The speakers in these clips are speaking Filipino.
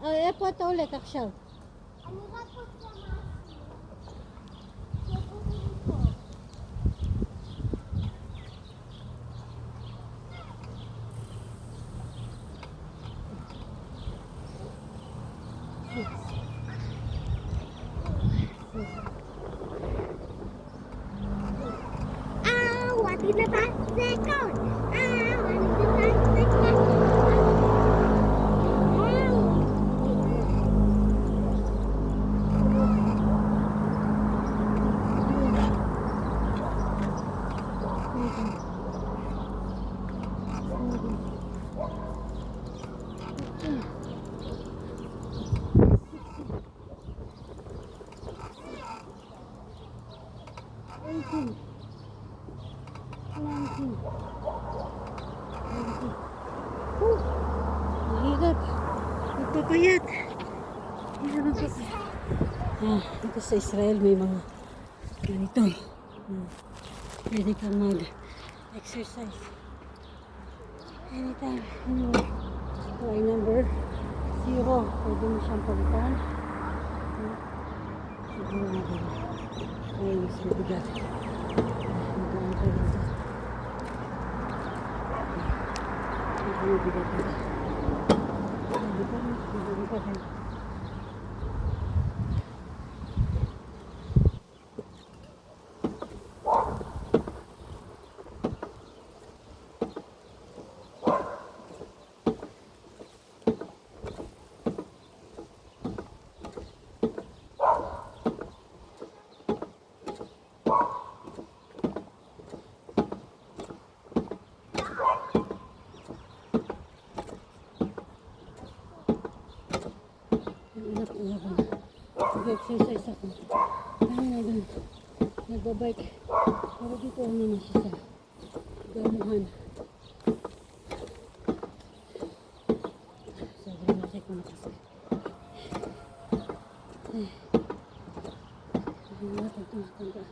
איפה אתה הולך עכשיו? אני רק רוצה what is the best second? What is the best second? Mahirap. Magpapayat. Mahirap magpapayat. Dito sa Israel may mga ganito. Pwede kang mag-exercise. Anytime. Try number 0. Pwede mo siyang palitan. Siguro natin. Ay, mas mabigat. Magdaan ka dito. Mabigat nila. Hindi pa rin. Nag-exercise ako. Kaya nagbabike. Pero dito naman siya sa damuhan. Sobrang laki ko na kasi. Hindi na pagtungkanda.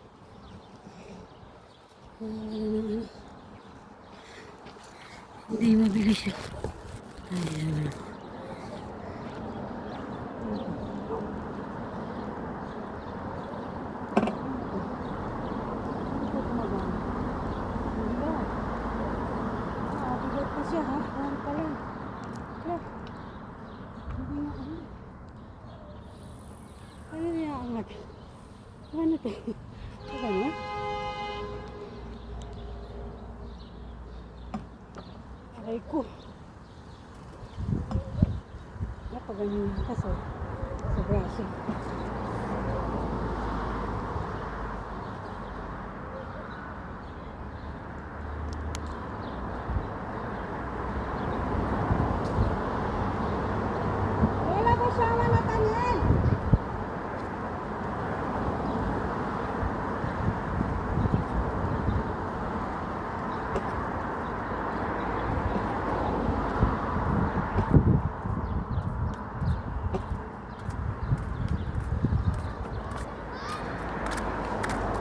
Hindi mabilis siya. Ayan. Siya ha? Ayan pa lang. Hindi na ano. Ano niya angat? Ano to? Ano niya? Aray ko. Napaganyan yung kaso sa braso. Sama Nathaniel.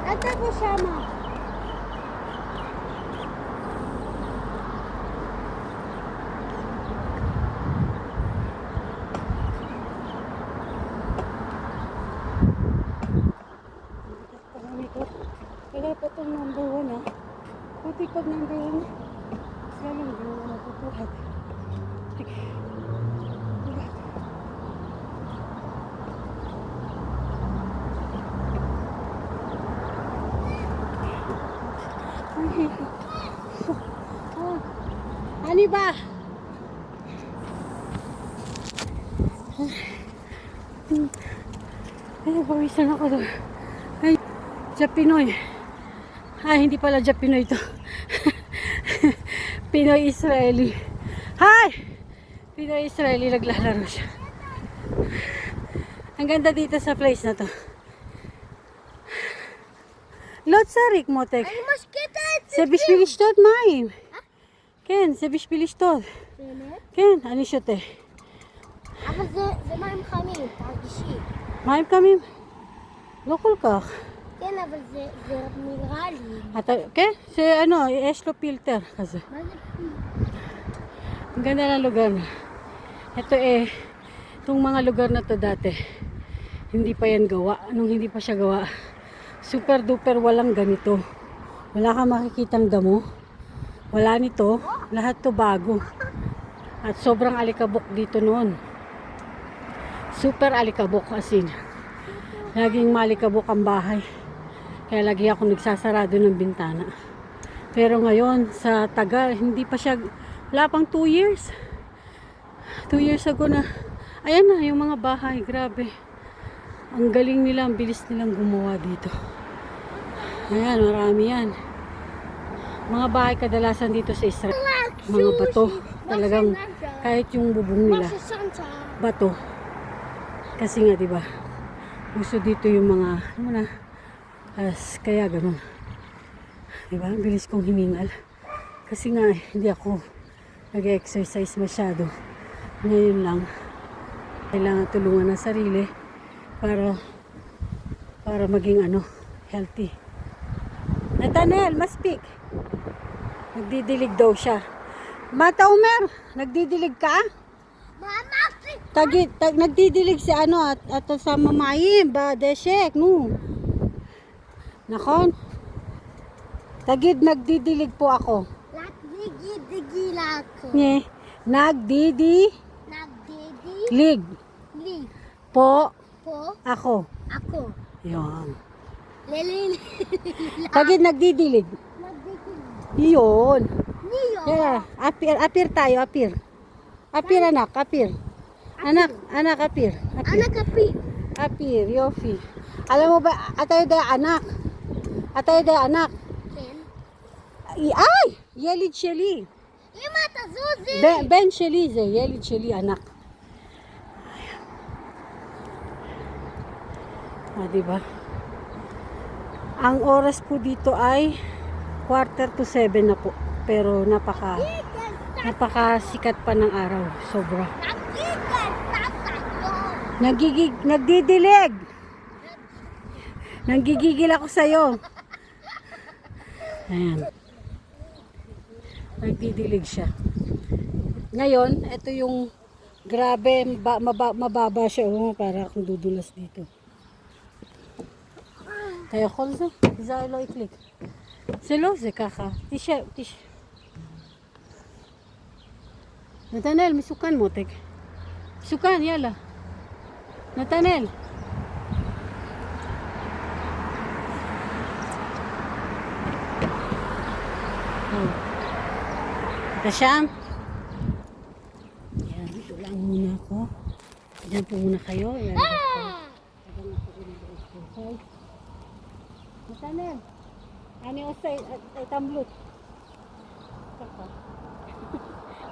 Ate ko sama. Kaya pa itong number 1 ha. Pati pag number 1, siya lang din na natutuhat. Sige. Tulat. Ano ba? Ay, pawisan ako doon. Ay, Japinoy. Ay, hindi pala Japinoy ito. Pinoy-Israeli. Hi! Pinoy-Israeli, naglalaro siya. Ang ganda dito sa place na to. Lot sarik motek. אני משקטת. זה בשביל לשתות מים. כן, זה בשביל לשתות. באמת? כן, אני שותה. אבל זה מים חמים, תרגישי. מים קמים? לא כל כך. כן, אבל זה מינרלי. Okay? Si ano, i-eslo filter kasi. מה זה פי? Ang ganda ng lugar. Ito itong mga lugar na to dati, hindi pa yan gawa. Nung hindi pa siya gawa, super duper walang ganito. Wala kang makikitang damo. Wala nito. Lahat to bago. At sobrang alikabok dito noon. Super alikabok as in. Laging malikabok ang bahay. Kaya lagi ako nagsasarado ng bintana. Pero ngayon, sa tagal, hindi pa siya, wala pang 2 years. 2 years ago na, ayan na, yung mga bahay, grabe. Ang galing nila, ang bilis nilang gumawa dito. Ayan, marami yan. Mga bahay kadalasan dito sa Israel. Mga bato, talagang kahit yung bubong nila, bato. Kasi nga, diba, gusto dito yung mga, ano na, kaya ganun. Diba? Ang bilis kong hiningal. Kasi nga, hindi ako nag-exercise masyado. Ngayon lang, kailangan tulungan ng sarili para maging healthy. Nathaniel, ma-speak. Nagdidilig daw siya. Mata Umer, nagdidilig ka? Mama, Nagdidilig si at sa mamayim ba deshek no. Nakon? Tagid nagdidilig po ako. nagdidigi ako. Nye, nagdidilig Nagdidili po po ako. ako. Yon. Lelili. Tagid nagdidilig. Nagdidili. Yon. Niyo. Yeah, apir tayo, apir. Apir anak, apir. Anak, apir. Anak kapi. Apir, yofi. Alam mo ba, atay da anak. Atay da anak. Ken. Ay! Yelid Shelly. Ima tazuzi. Ben Shelly, Yelid Shelly, anak. Diba? Ang oras po dito ay 6:45 na po. Pero napakasikat pa ng araw. Sobra. Nagdidilig. Nanggigigil ako sa'yo. Ayan. Nagdidilig siya. Ngayon, ito yung grabe, mababa siya. Para akong dudulas dito. Kaya kolze, izalo iklik. Selo ze kaka. Tisha. Nathaniel, misukan mo, tek. Sukan, yala. Nathaniel. Kasyam. Yan, dito lang muna ako. Diyan po muna kayo. Yan. Habang ako rin. Nathaniel. Ano yung ay tamblut? Kaka.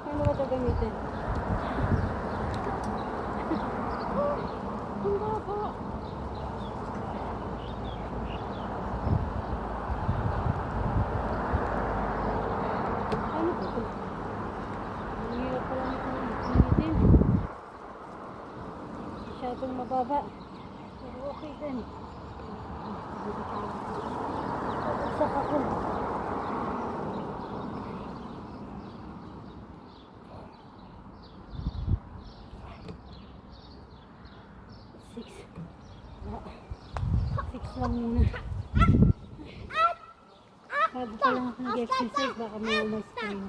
Ano ba ito gamitin? Hindi po. Ano po ito? Ang hirap pala nito gamitin. Masyadong mababa. Pero okay din. Bagsak ako. Six lang muna. Bago pa lang ako nag-exercise, baka may umas tayo.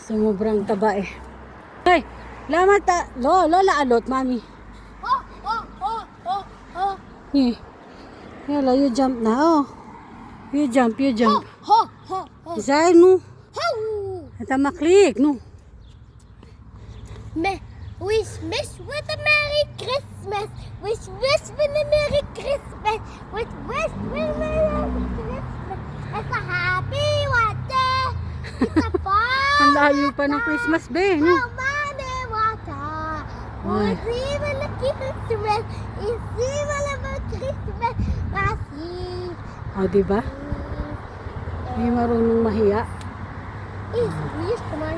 Sumubrang taba eh. Ay! Lamat Lola alot, mami. Yeah. Yala, you jump na, oh. You jump. Zay, no. Ata maklik, no. Wish with a Merry Christmas. Wish with a Merry Christmas. Wish with a Merry Christmas. It's a happy one day. It's a fun. Ang layo pa ng Christmas, be, no. It's even a Christmas. It's even a Christmas. O, diba? Hindi marunong mahiya. It's wish my.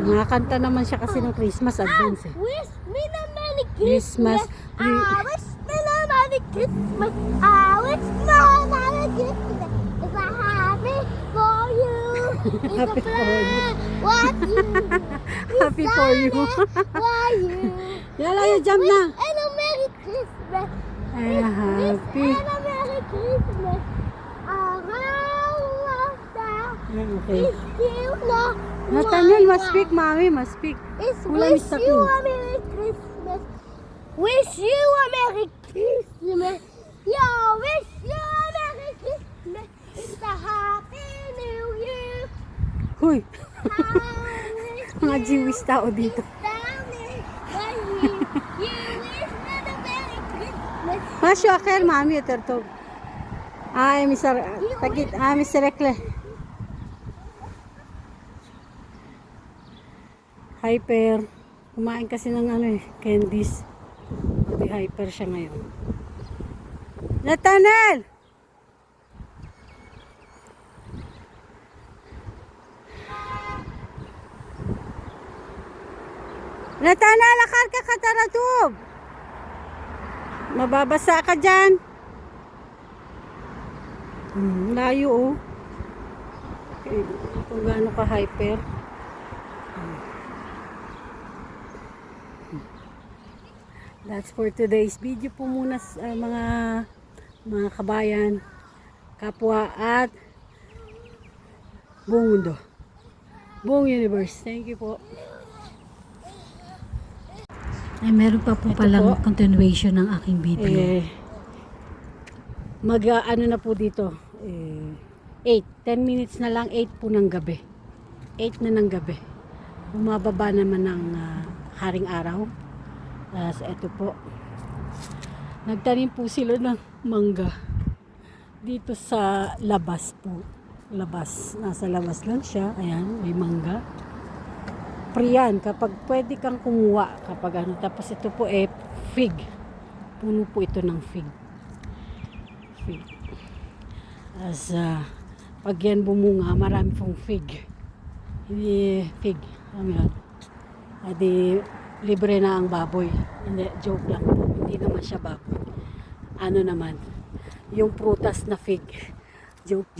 Nakakanta naman siya kasi ng Christmas advance eh. Wish me the Merry Christmas. Christmas. I wish me the Merry Christmas. I wish me the Merry Christmas. It's a happy for you. It's Happy a for you. plan. What you? Happy for you. Why you? Yala, you jump na. And a Merry Christmas. Ay, happy. And a Merry Christmas. Okay. It's you na. Nathaniel, must speak, mommy, must speak. It's Kulang wish isa you pin. a Merry Christmas. Wish you a Merry Christmas. Yo, wish you a Merry Christmas. It's a Happy New Year. Huy, Happy mga Jewish tao dito. You wish me the Merry Christmas. Masyo akel, mami, tertog. Ay, Mr. Tagit, Mr. Rekle. Hyper. Kumain kasi ng candies. Hindi hyper siya ngayon. Nathaniel! Nathaniel, akar ka kataratub! Mababasa ka dyan. Layo oh. Okay. Kung gaano ka hyper. That's for today's video po muna sa mga kabayan, kapwa at buong mundo. Buong universe. Thank you po. Ay, meron pa po Ito palang po. continuation ng aking video. Ano na po dito, 10 minutes na lang, 8 po ng gabi. 8 na ng gabi. Bumababa naman ng haring araw. Ito po. Nagtanim po sila ng mangga. Dito sa labas po. Labas. Nasa labas lang siya. Ayan, may mangga. Free yan. Kapag pwede kang kumuha. Kapag ano. Tapos ito po fig. Puno po ito ng fig. Fig. Pag yan bumunga, marami pong fig. Hindi fig. Alam yan. Adi, libre na ang baboy. Hindi, joke lang po. Hindi naman siya baboy. Ano naman, yung prutas na fig. Joke.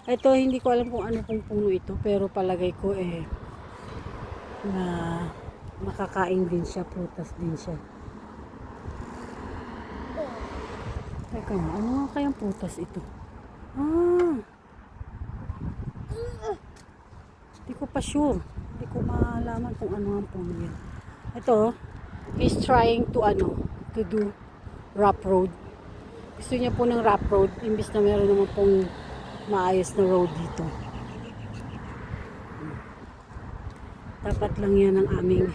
Ito, hindi ko alam kung ano pong puno ito, pero palagay ko na makakain din siya, prutas din siya. Teka nga, ano nga kayang prutas ito? Hindi ko pa sure. Hindi ko malaman kung ano ang puno yan. Ito, he's trying to do rough road. Gusto niya po ng rough road, imbis na meron naman pong maayos na road dito. Tapat lang yan ang aming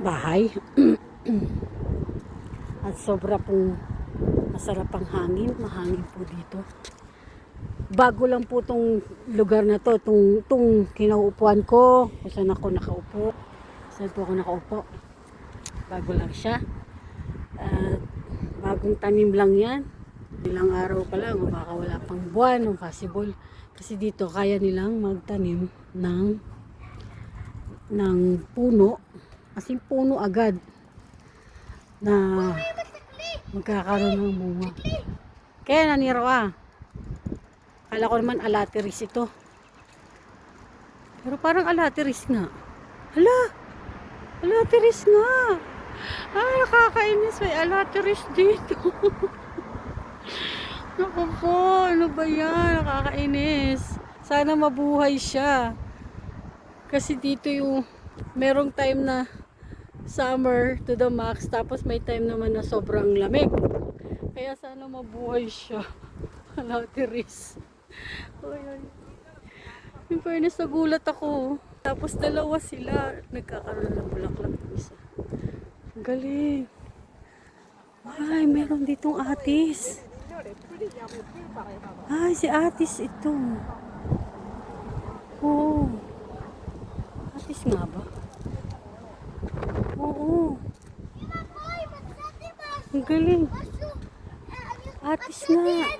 bahay. At sobra pong masarap ang hangin. Mahangin po dito. Bago lang po tong lugar na to, tong kinauupuan ko, kung saan ako nakaupo. Saan po ako nakaupo. Bago lang siya. Bagong tanim lang yan. Ilang araw pa lang, o baka wala pang buwan, o possible. Kasi dito, kaya nilang magtanim ng puno. Kasi puno agad na magkakaroon ng bunga. Kaya naniro Kala ko naman alateris ito. Pero parang alateris nga. Alateris nga. Nakakainis. May alateris dito. Naku po, ano ba yan? Nakakainis. Sana mabuhay siya. Kasi dito yung merong time na summer to the max. Tapos may time naman na sobrang lamig. Kaya sana mabuhay siya. Alateris. Ay. In fairness, nagulat ako. Tapos dalawa sila. Nagkakaroon ng bulaklak ng isa. Galing. Ay, meron ditong atis. Ay, si atis ito. Oo. Atis nga ba? Oo. Ang galing. Atis nga.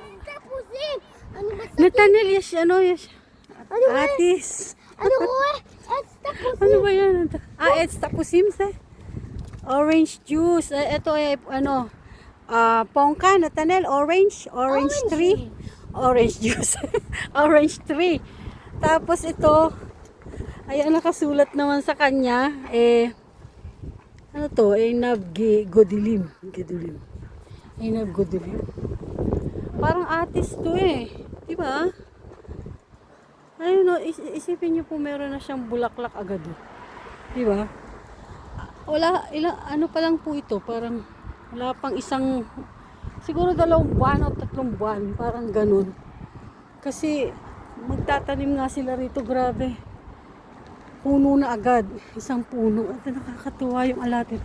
Ano ba sa... Nathaniel, yes, ano, yes. Ano ba? Atis. Ano ko eh? It's the Ano ba yan? It's tapusim sa orange juice. Ito ay ano, pongka, Nathaniel, orange tree. Orange juice. Orange tree. Tapos ito, ayan, nakasulat naman sa kanya, ano to, Godilim. Godilim. Parang atis to di ba? Ayun no, isipin niyo po meron na siyang bulaklak agad di ba? Wala, ano pa lang po ito, parang wala pang isang, siguro 2 buwan o 3 buwan, parang ganun. Kasi magtatanim nga sila rito, grabe. Puno na agad, isang puno. At nakakatuwa yung alatin.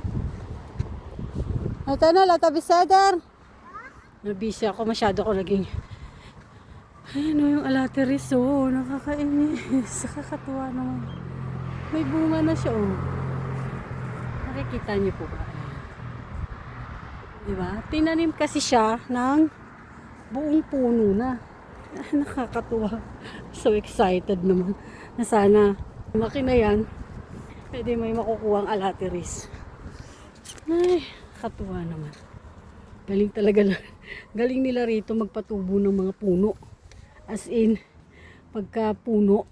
Nathaniel, Atabisadar. Nabisi ako, masyado ko naging. Ayun yung alateris, nakakainis. Nakakatuwa naman. May bunga na siya, Nakikita niyo po ba? Diba? Tinanim kasi siya ng buong puno na. Nakakatuwa. So excited naman na sana lumaki na yan, pwede may makukuhang alateris. Ay, katuwa naman. Galing talaga. Galing nila rito magpatubo ng mga puno. As in, pagka puno,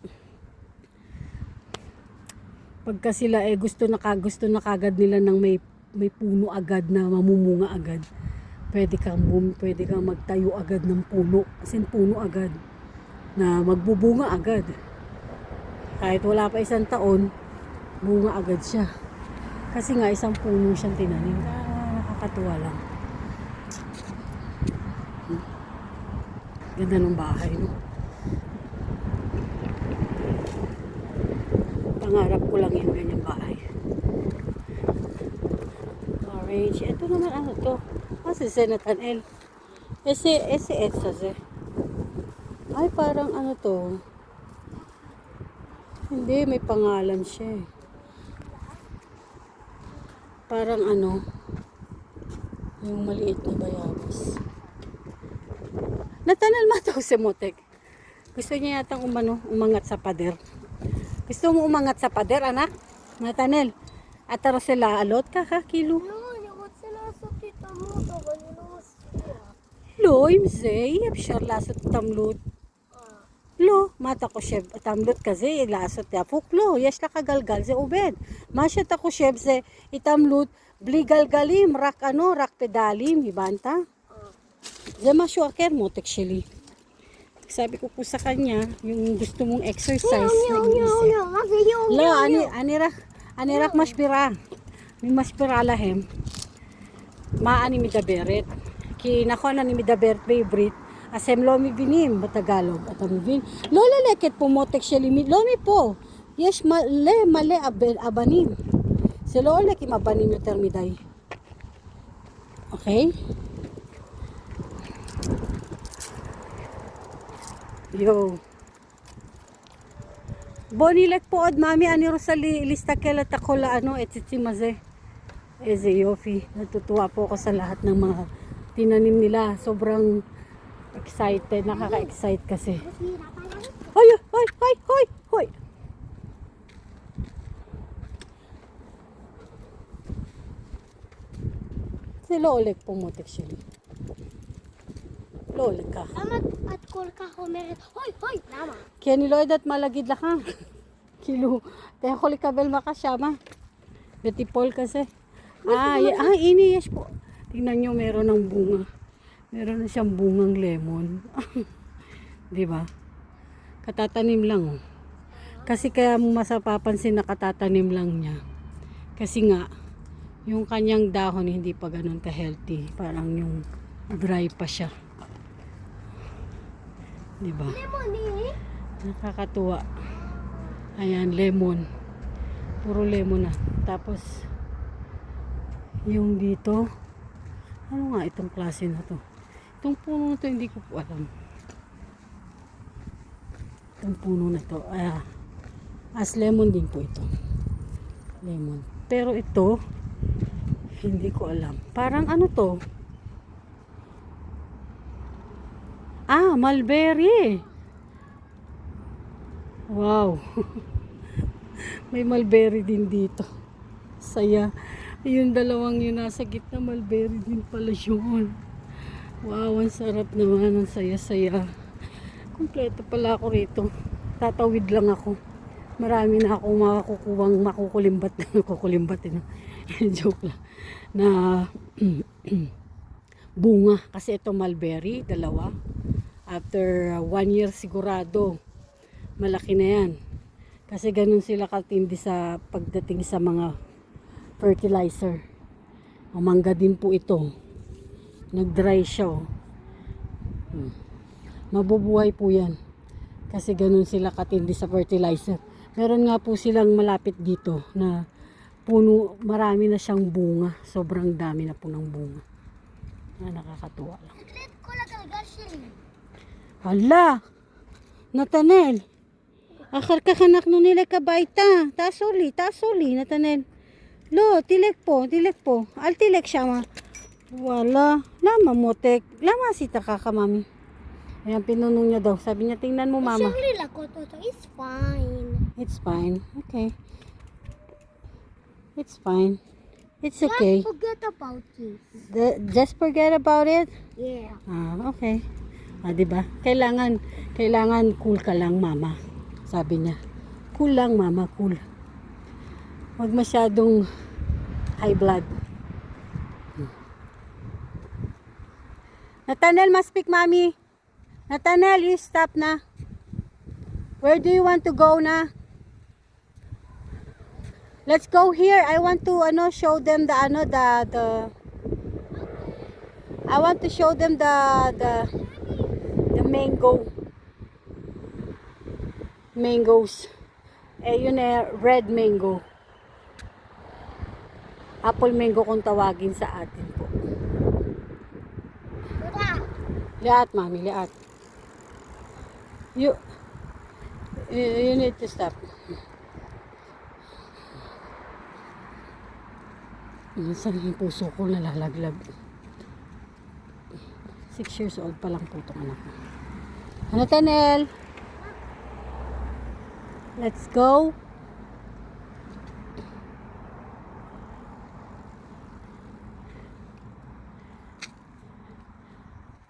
pagka sila gusto na kagad nila ng may puno agad na mamumunga agad. Pwede kang magtayo agad ng puno. As in, puno agad na magbubunga agad. Kahit wala pa 1 taon, bunga agad siya. Kasi nga isang puno siyang tinanim. Nakakatuwa lang. Ganda ng bahay, no? Pangarap ko lang yung ganyang bahay. Orange. Ito naman ano to? Si Nathaniel. Ese Etsas Ay, parang ano to? Hindi, may pangalan siya Parang ano, yung maliit na bayabas. Nathaniel, mataw si Motek. Gusto niya yatang umangat sa pader. Gusto mo umangat sa pader, anak? Nathaniel, ataro sila alot ka kilo. No, jag åt sila så titta mot och vad ni måste. Lo, imse, yapshar lasot tamlut. Lo, mata ko sheb tamlut kaze lasot ya fuklo, yes la kagalgal ze ubed. Masya ta ko sheb ze itamlut bligalgalim rak pedalim ibanta. Ze masyo aker mo tekshili. Sabi ko po sa kanya, yung gusto mong exercise nag-iisip. Lo, anirak maspira. May maspira lahem. Maani mi daberet. Kinako na ni mi daberet favorite. Asem lomi binim Tagalog at amivin. Lola leket po motek siya limit. Lomi po. Yes male abanim. Si lola kim abanim yung termiday. Okay? Yo. Bonilek po od mami ani Rosali lista kela takola etsitimaze. Eze yofi. Natutuwa po ako sa lahat ng mga tinanim nila. Sobrang excited, nakaka-excite kasi. Hoy! Si Lolek pumotek siya. Lolek ka. Lama at kolka homer. Hoy, lama. Kaya ni Lloyd at malagid la ka. Kilo. Kaya ko likabel makasyama. Betipol kasi. Ini yes po. Tingnan nyo, meron ng bunga. Meron na siyang bungang lemon. 'Di ba? Katatanim lang. Kasi kaya mo masapapansin na katatanim lang niya. Kasi nga yung kanyang dahon hindi pa ganoon ka-healthy. Parang yung dry pa siya. 'Di ba? Lemon eh. Nakakatuwa. Ayan, lemon. Puro lemon na. Tapos yung dito, ano nga itong klase na to? Itong puno na to, hindi ko po alam. Itong puno na to, as lemon din po ito. Lemon. Pero ito, hindi ko alam. Parang ano to? Ah, mulberry. Wow. May mulberry din dito. Saya. Yung dalawang yun nasa gitna, mulberry din pala yun. Wow, ang sarap naman. Ang saya-saya. Kompleto pala ako rito. Tatawid lang ako. Marami na akong makukuwang makukulimbat. Kukulimbat eh. Joke lang. Na bunga. Kasi ito mulberry, dalawa. After 1 year sigurado, malaki na yan. Kasi ganun sila katindi sa pagdating sa mga fertilizer. Ang mangga din po ito. Nag-dry siya. Oh. Mabubuhay po yan. Kasi ganun sila katindi sa fertilizer. Meron nga po silang malapit dito na puno, marami na siyang bunga. Sobrang dami na po ng bunga. Nakakatuwa lang. Hala! Natanel! Akar kakanak no nila kabaita. Tasuli, Natanel. Lo, tilek po. Al tilek siya ma. Wala. Lama motek. Lama sita kakamami. Ayan, pinunong niya daw. Sabi niya, tingnan mo mama. It's fine. It's fine. Okay. It's fine. It's okay. Just forget about it. Just forget about it? Yeah. Ah, okay. Ah, diba? Kailangan cool ka lang, mama. Sabi niya. Cool lang, mama. Cool. Huwag masyadong high blood. Nathaniel, must speak, mommy. Nathaniel, you stop na. Where do you want to go na? Let's go here. I want to show them the I want to show them the mangoes. Yun red mango. Apple mango kung tawagin sa atin po. Liat, mami, liat. You need to stop. Minsan yung puso ko nalalaglag. 6 years old pa lang po itong anak ko. Nathaniel! Let's go!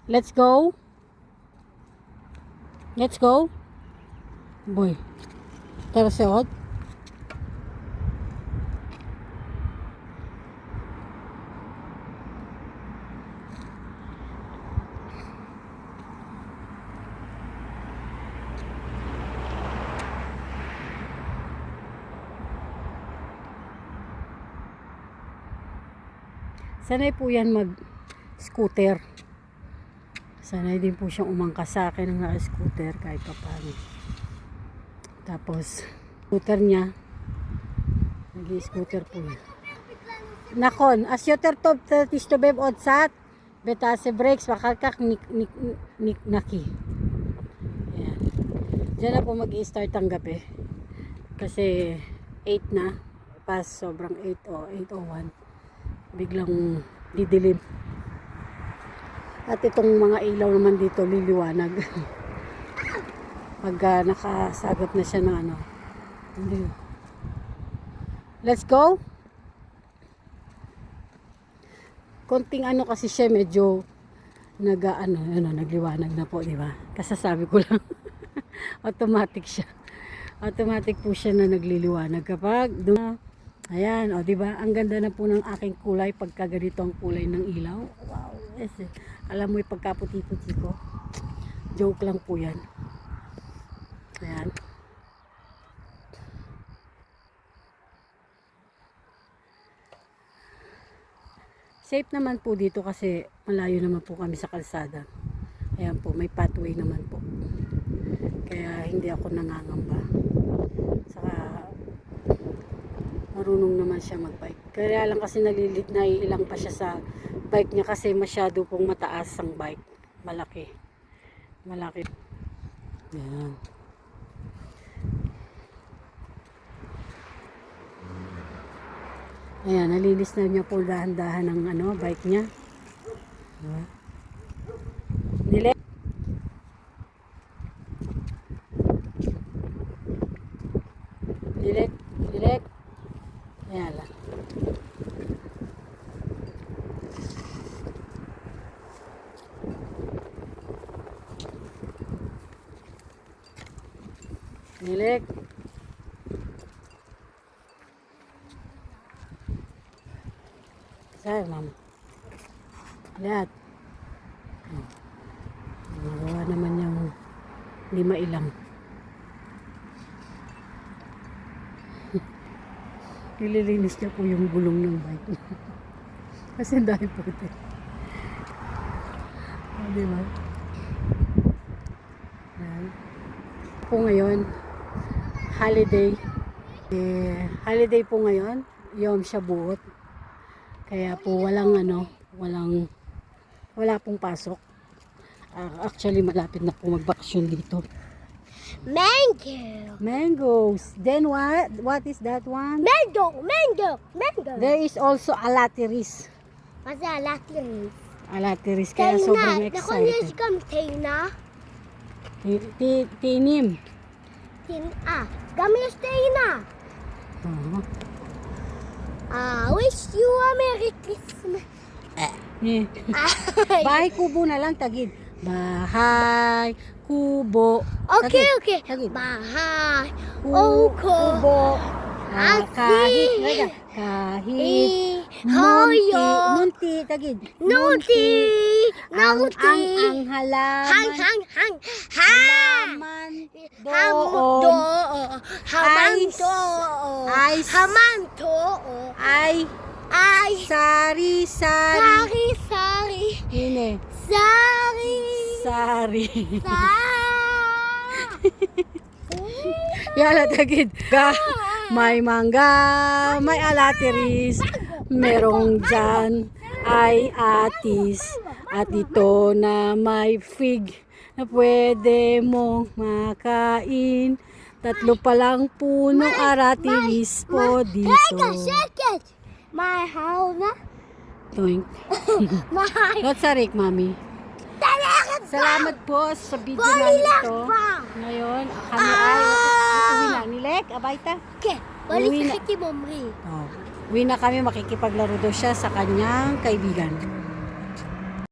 Let's go! Let's go! Boy, tara seot. Sanay po yan mag-scooter. Sanay din po siyang umangkas sa akin ng naka-scooter kahit pa paano. Tapos, scooter niya, nag-i-scooter po niya. Nakon, asyoter top tisto beb odsat, betase brakes, wakalkak naki. Ayan. Diyan na po mag-i-start ang gabi. Kasi 8 na, pas sobrang 8 o 8:01. Biglang didilim. At itong mga ilaw naman dito liliwanag. Pag nakasagap na siya ng ano. Let's go. Konting ano kasi siya medyo nagliwanag na po, di ba? Kasasabi ko lang. Automatic siya. Automatic po siya na nagliliwanag kapag ayan, o diba? Ang ganda na po ng aking kulay pagka ganito ang kulay ng ilaw. Wow, yes. Alam mo yung pagkaputi-puti ko. Joke lang po yan. Ayan. Safe naman po dito kasi malayo naman po kami sa kalsada. Ayan po, may pathway naman po. Kaya hindi ako nangangamba. Saka marunong naman siya magbike. Kaya lang kasi naiilang pa siya sa bike niya kasi masyado pong mataas ang bike. Malaki. Yan. Ayan, nalinis na niya po dahan-dahan ng bike niya. Nilek. Saan, mama? Lahat. Magawa naman yung lima ilang. Nililinis niya po yung gulong ng bike. Kasi dahil puti. Diba? Yan. Po ngayon, holiday. Holiday po ngayon, Yom Shabuot. Kaya po wala pong pasok. Actually, malapit na po magbakasyon dito. Mango. Mangoes. Then what? What is that one? Mango. There is also alateris. What's that Latin? Alateris, kaya sobrang Nakulis excited. kang Tina. Tinim. Gamis Tina. Wish you a Merry Christmas. Bahay kubo na lang, tagid. Bahay kubo. Okay. Tagid. Bahay. Kubo. Kahit nunti, tagid. Nunti. Ang halaman. Halaman ay sari. Ini. Sari. Yala tagid. May mangga, may alateris, merong dyan ay atis. At ito na may fig na pwede mong makain. 3 pa lang puno aratilis po dito. My house na. Toink. My Lotsarik, mami. Salamat po sa video namin ito. Ngayon, kami ay uwi na. Nilek, abayta. Okay, Uwi balik na. sa kay Momri. Uwi na kami, makikipaglaro daw siya sa kanyang kaibigan.